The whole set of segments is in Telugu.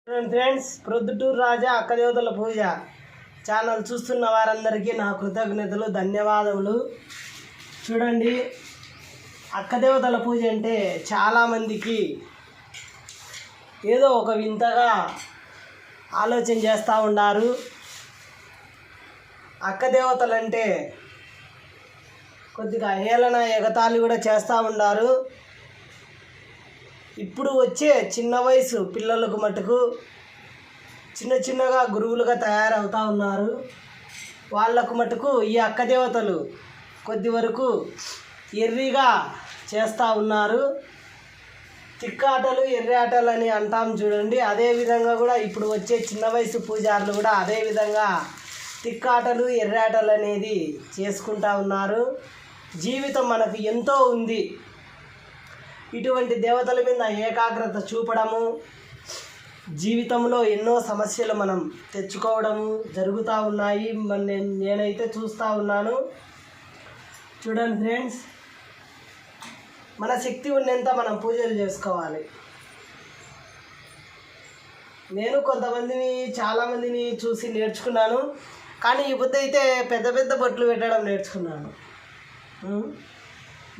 ఫ్రెండ్స్, ప్రొద్దుటూరు రాజా అక్కదేవతల పూజ ఛానల్ చూస్తున్న వారందరికీ నా కృతజ్ఞతలు, ధన్యవాదములు. చూడండి, అక్కదేవతల పూజ అంటే చాలామందికి ఏదో ఒక వింతగా ఆలోచన చేస్తూ ఉన్నారు. అక్కదేవతలు అంటే కొద్దిగా హేళన, ఎగతాళి కూడా చేస్తూ ఉన్నారు. ఇప్పుడు వచ్చే చిన్న వయసు పిల్లలకు మటుకు చిన్నగా గురువులుగా తయారవుతూ ఉన్నారు. వాళ్ళకు మటుకు ఈ అక్కదేవతలు కొద్ది వరకు ఎర్రిగా చేస్తూ ఉన్నారు. తిక్కాటలు, ఎర్రి ఆటలు అని అంటాం చూడండి. అదేవిధంగా కూడా ఇప్పుడు వచ్చే చిన్న వయసు పూజారులు కూడా అదేవిధంగా తిక్కాటలు, ఎర్రి ఆటలు అనేది చేసుకుంటూ ఉన్నారు. జీవితం మనకు ఎంతో ఉంది. ఇటువంటి దేవతల మీద ఏకాగ్రత చూపడము, జీవితంలో ఎన్నో సమస్యలు మనం తెచ్చుకోవడము జరుగుతూ ఉన్నాయి. నేనైతే చూస్తూ ఉన్నాను. చూడండి ఫ్రెండ్స్, మన శక్తి ఉన్నంత మనం పూజలు చేసుకోవాలి. నేను చాలామందిని చూసి నేర్చుకున్నాను. కానీ ఈ బుద్ధి అయితే పెద్ద బొట్లు పెట్టడం నేర్చుకున్నాను.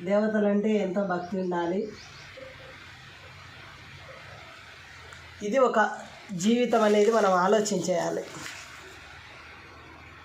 దేవతలంటే ఎంతో భక్తి ఉండాలి. ఇది ఒక జీవితం అనేది మనం ఆలోచించేయాలి.